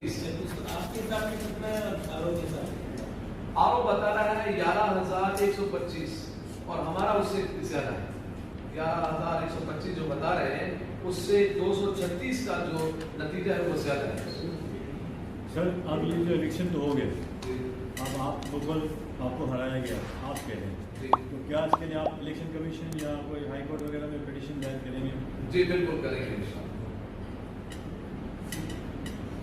आरोप बता रहा है 11,125 और हमारा उससे ज्यादा है। 11,125 जो बता रहे हैं उससे 236 का जो नतीजा है वो ज्यादा है। सर अब ये जो इलेक्शन तो हो गए, अब आप लोकल आपको हराया गया, आप कह रहे हैं, तो क्या इसके लिए आप इलेक्शन कमीशन या कोई हाई कोर्ट वगैरह में पिटीशन दायर करेंगे? जी बिल्कुल करेंगे।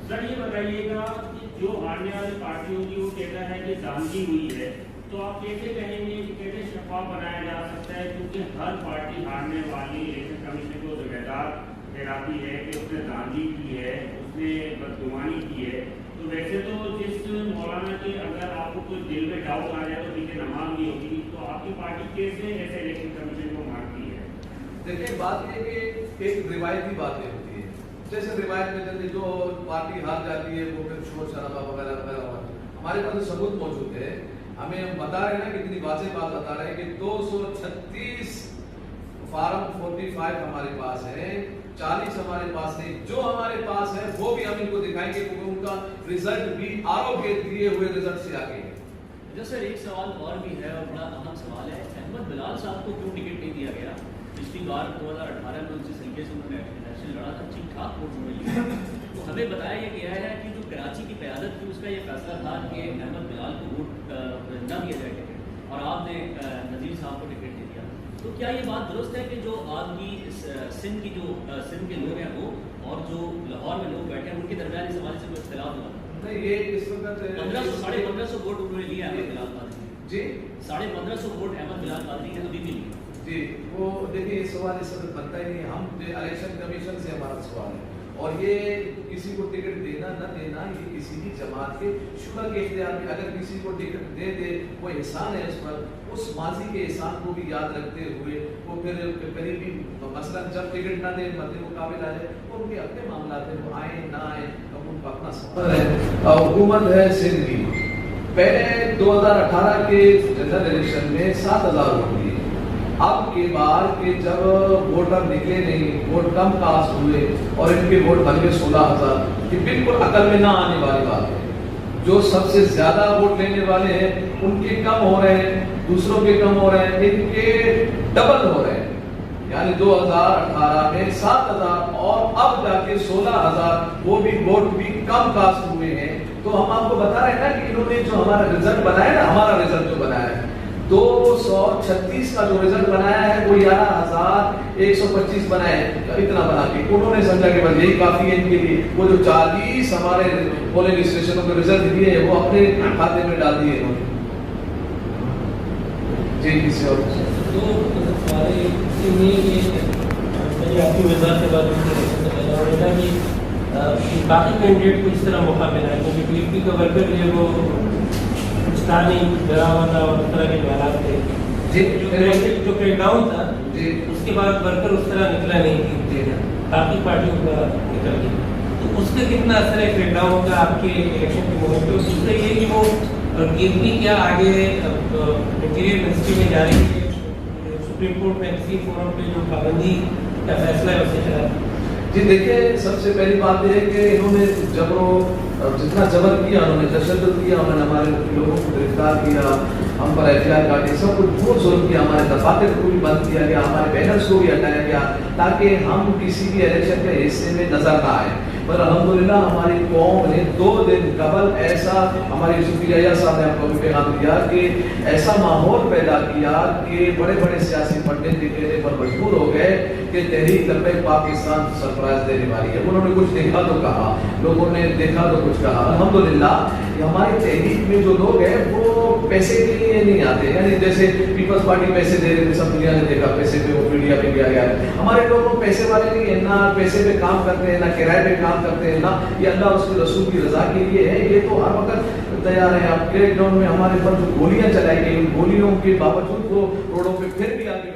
सर ये बताइएगा कि जो हारने वाली पार्टियों की वो कहता है कि दांगी हुई है, तो आप कैसे कहेंगे कि कैसे शफाफ बनाया जा सकता है, क्योंकि हर पार्टी हारने वाली इलेक्शन कमीशन को जिम्मेदार ठहराती है कि उसने दांगी की है, उसने बदगुमानी की है। तो वैसे तो जिस मौलाना के अगर आपको कोई दिल में डाउट आ जाए तो पीछे नमाज नहीं होगी, तो आपकी पार्टी कैसे ऐसे इलेक्शन कमीशन को मानती है? देखिए बात ये कि एक रिवायती बातें होती है, जैसे रिवायत में जल्दी जो पार्टी हार जाती है वो फिर शोर शराबा वगैरह वगैरह होता है। हमारे पास सबूत मौजूद है, हमें हम बता रहे हैं ना, कितनी वाज़ेह बात बता रहे हैं कि 236 फार्म 45 हमारे पास है, 40 हमारे पास है। जो हमारे पास है वो भी हम इनको दिखाएंगे क्योंकि उनका रिजल्ट भी आरोप के दिए हुए रिजल्ट से आगे है। जो सर एक सवाल और भी है और बड़ा अहम सवाल है, अहमद बिलाल साहब को क्यों टिकट नहीं दिया गया? पिछली बार 2018 में जिस तरीके से उन्होंने इलेक्शन लड़ा था, ठीक ठाक वोट मिली, तो हमें बताया गया है कि जो कराची की क़यादत थी उसका ये फैसला था कि अहमद बिलाल को वोट न दिया जाए टिकट, और आपने नज़ीर साहब को टिकट दे दिया। तो क्या ये बात दुरुस्त है कि जो आपकी सिंध के लोग हैं वो और जो लाहौर में लोग बैठे हैं उनके दरमियान इस हवाले से कोई इख्तिलाफ हुआ? नहीं, ये इस वक्त 1500 वोट उन्होंने लिए अहमद बिलाल कादरी जी 1550 वोट अहमद बिलाल कादरी ने अभी भी लिए जी। वो देखिए ये सवाल इस वक्त बनता ही नहीं, हम इलेक्शन कमीशन से हमारा सवाल है, और ये किसी को टिकट देना न देना ये किसी भी जमात के शुगर के इख्तियार में। अगर किसी को टिकट दे दे वो एहसान है उस पर, उस माजी के एहसान को भी याद रखते हुए वो फिर कहीं भी मसलन जब टिकट ना दे मध्य मुकाबले आ जाए वो उनके अपने मामला है, वो आए ना आए अब उनका अपना सवाल है। हुकूमत है सिंध की, पहले 2018 के जनरल इलेक्शन में 7,000 वोट दिए। अब के बाद के जब वोटर निकले नहीं, वोट कम कास्ट हुए और इनके वोट बन गए 16,000, ये बिल्कुल अकल में ना आने वाली बात है। जो सबसे ज्यादा वोट लेने वाले हैं उनके कम हो रहे हैं, दूसरों के कम हो रहे हैं, इनके डबल हो रहे हैं। यानी 2018 में 7,000 और अब जाके 16,000, वो भी वोट भी कम कास्ट हुए हैं। तो हम आपको बता रहे हैं ना कि इन्होंने जो हमारा रिजल्ट बनाया ना, हमारा रिजल्ट जो बनाया है 236 का जो रिजल्ट बनाया है वो 11,125 बनाए, इतना बना के उन्होंने समझा कि बस यही काफी है इनके लिए। वो जो 40 हमारे पोलिंग स्टेशनों के रिजल्ट दिए हैं वो अपने खाते में डाल दिए इन्होंने। जी किसी और तो आपकी वजह से बात कि बाकी कैंडिडेट को इस तरह मौका मिला है, क्योंकि पीपी का वर्कर जो है वो कुछ था नहीं, कुछ डरा हुआ था और उस तरह के हालात थे जी। जो क्रैकडाउन था जी उसके बाद वर्कर उस तरह निकला नहीं थी, बाकी पार्टियों का निकल गई, तो उसका कितना असर है क्रैकडाउन का आपके इलेक्शन के मुहिम पे? दूसरा ये कि वो केपी क्या आगे इंटीरियर मिनिस्ट्री में जा रही है, सुप्रीम कोर्ट में किसी फोरम पे जो पाबंदी का फैसला है उसे चला? जी देखिए, सबसे पहली बात यह है कि इन्होंने जितना जबर किया, उन्होंने तशद्दुद किया, उन्होंने हमारे लोगों को गिरफ्तार किया, हम पर एफआईआर काटे, सब कुछ बहुत जुल्म किया, हमारे दफातर को भी बंद किया गया, हमारे बैनर्स को भी हटाया गया ताकि हम किसी भी इलेक्शन के हिस्से में नजर ना आए। पर अल्हम्दुलिल्लाह हमारी कौम ने 2 दिन कबल ऐसा, हमारे यूसुफिया साहब ने आपको भी पैगाम दिया कि ऐसा माहौल पैदा किया कि बड़े बड़े सियासी पंडित कहने पर मजबूर हो गए कि तहरीक लब्बैक पाकिस्तान सरप्राइज देने वाली है। उन्होंने कुछ देखा तो कहा, लोगों ने देखा तो कुछ कहा। अल्हम्दुलिल्लाह हमारी तहरीक में जो लोग हैं वो पैसे के लिए नहीं आते, यानी जैसे पीपल्स पार्टी पैसे दे रहे थे, सब दुनिया ने देखा पैसे पे वो मीडिया पे किया गया है। हमारे लोग पैसे वाले नहीं है, ना पैसे पे काम करते हैं, ना किराए पे काम करते हैं, ना ये अल्लाह उसके रसूल की रजा के लिए है। ये तो हर वक्त तैयार है। आप क्रैकडाउन में हमारे पर जो गोलियां चलाई गई, उन गोलियों के बावजूद वो रोडों पे फिर भी आगे